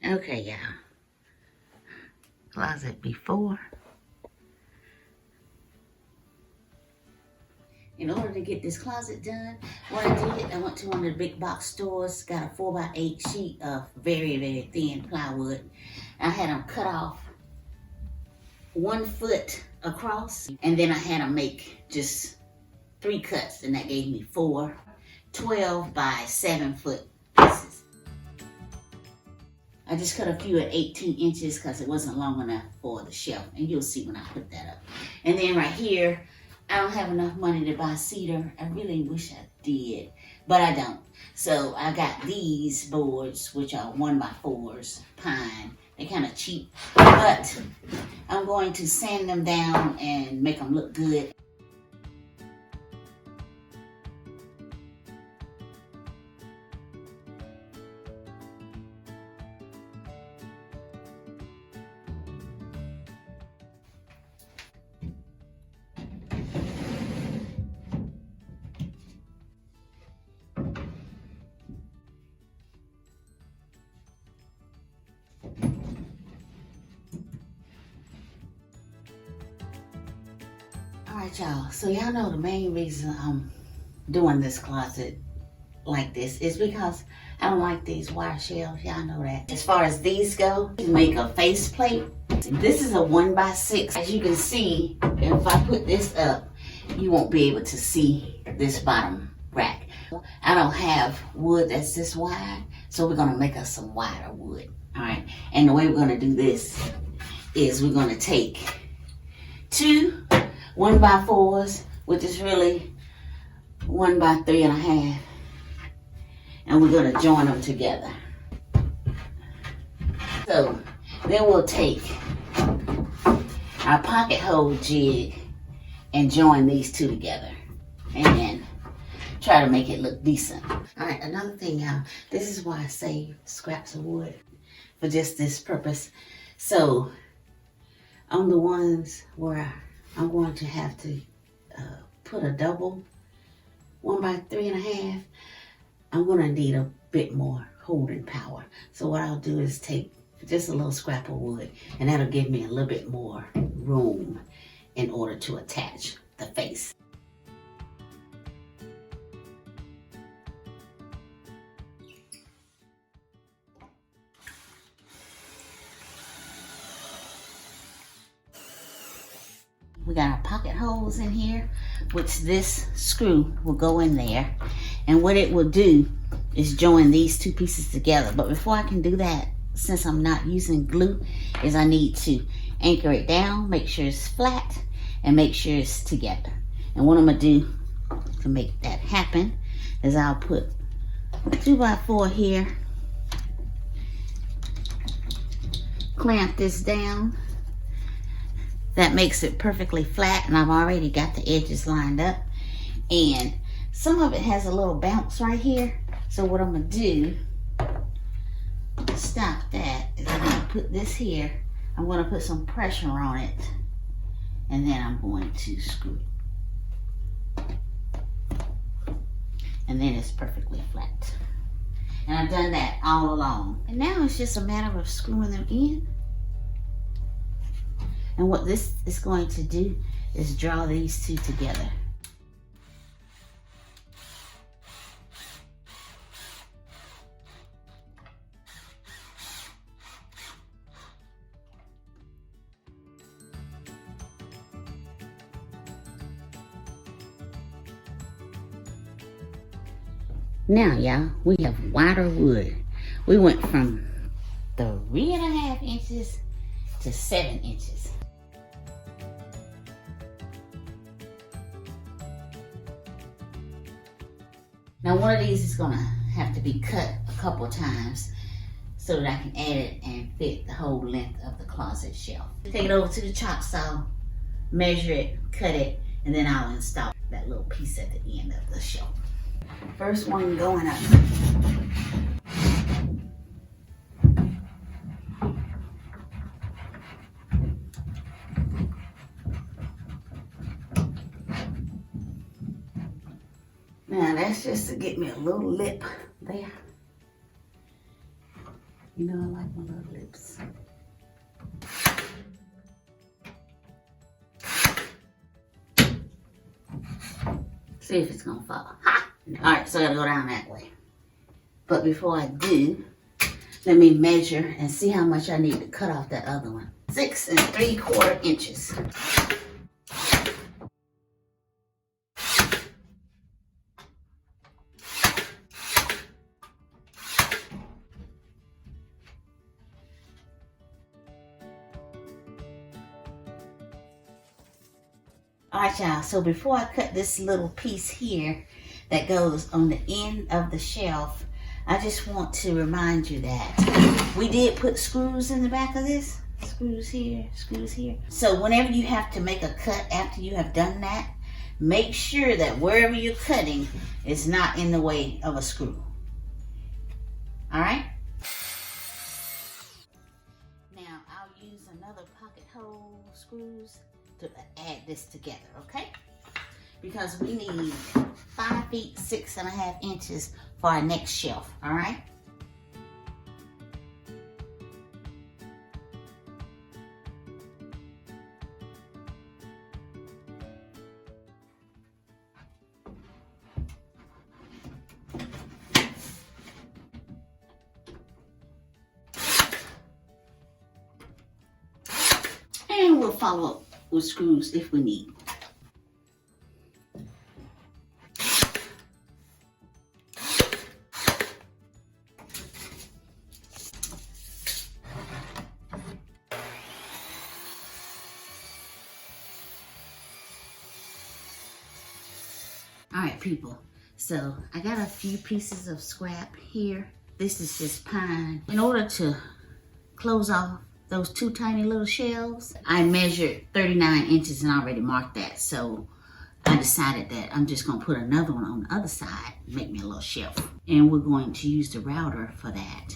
Okay, y'all. Closet before. In order to get this closet done, what I did, I went to one of the big box stores, got a 4x8 sheet of very, very thin plywood. I had them cut off 1 foot across, and then I had them make just 3 cuts, and that gave me 4 12 by 7 foot pieces. I just cut a few at 18 inches because it wasn't long enough for the shelf, and you'll see when I put that up. And then right here, I don't have enough money to buy cedar. I really wish I did, but I don't. So I got these boards, which are 1x4s, pine. They're kind of cheap, but I'm going to sand them down and make them look good. All right, y'all. So y'all know the main reason I'm doing this closet like this is because I don't like these wire shelves. Y'all know that. As far as these go, to make a face plate. This is a 1x6. As you can see, if I put this up, you won't be able to see this bottom rack. I don't have wood that's this wide, so we're gonna make us some wider wood. All right, and the way we're gonna do this is we're gonna take 2 1x4s, which is really 1x3.5, and we're gonna join them together. So then we'll take our pocket hole jig and join these 2 together, and then try to make it look decent. All right, another thing, y'all, this is why I save scraps of wood for just this purpose. So on the ones where I'm going to have to put a double 1x3.5, I'm gonna need a bit more holding power. So what I'll do is take just a little scrap of wood, and that'll give me a little bit more room in order to attach the face. We got our pocket holes in here, which this screw will go in there. And what it will do is join these 2 pieces together. But before I can do that, since I'm not using glue, is I need to anchor it down, make sure it's flat, and make sure it's together. And what I'm gonna do to make that happen is I'll put 2x4 here, clamp this down. That makes it perfectly flat, and I've already got the edges lined up. And some of it has a little bounce right here. So what I'm gonna do to stop that is I'm gonna put this here. I'm gonna put some pressure on it, and then I'm going to screw it. And then it's perfectly flat. And I've done that all along. And now it's just a matter of screwing them in. And what this is going to do is draw these 2 together. Now, y'all, we have wider wood. We went from 3.5 inches to 7 inches. Now one of these is gonna have to be cut a couple times so that I can add it and fit the whole length of the closet shelf. Take it over to the chop saw, measure it, cut it, and then I'll install that little piece at the end of the shelf. First one going up. Now that's just to get me a little lip there. You know I like my little lips. See if it's gonna fall. Ha! Alright, so I gotta go down that way. But before I do, let me measure and see how much I need to cut off that other one. 6 3/4 inches. Alright y'all, so before I cut this little piece here that goes on the end of the shelf, I just want to remind you that we did put screws in the back of this. Screws here, screws here. So whenever you have to make a cut after you have done that, make sure that wherever you're cutting is not in the way of a screw. Alright? Now I'll use another pocket hole screws to add this together, okay? Because we need 5 feet 6.5 inches for our next shelf, all right? And we'll follow up with screws if we need. All right, people, so I got a few pieces of scrap here. This is just pine. In order to close off those 2 tiny little shelves, I measured 39 inches and already marked that. So I decided that I'm just gonna put another one on the other side, make me a little shelf. And we're going to use the router for that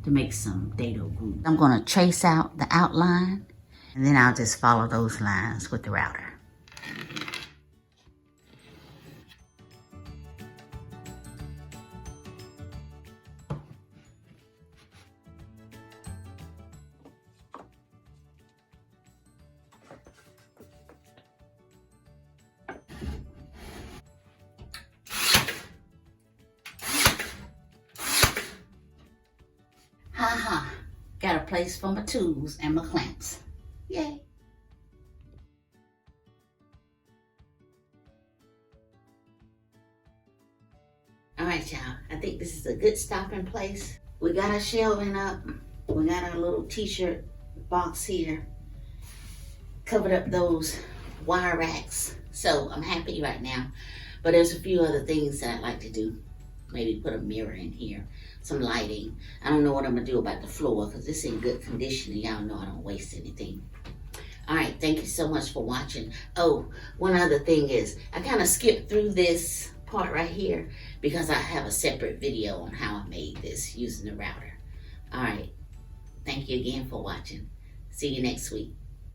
to make some dado glue. I'm gonna trace out the outline and then I'll just follow those lines with the router. Haha, got a place for my tools and my clamps. Yay. All right, y'all, I think this is a good stopping place. We got our shelving up. We got our little t-shirt box here. Covered up those wire racks. So I'm happy right now. But there's a few other things that I'd like to do. Maybe put a mirror in here, some lighting. I don't know what I'm gonna do about the floor because it's in good condition and y'all know I don't waste anything. All right, thank you so much for watching. Oh, one other thing is I kind of skipped through this part right here because I have a separate video on how I made this using the router. All right, thank you again for watching. See you next week.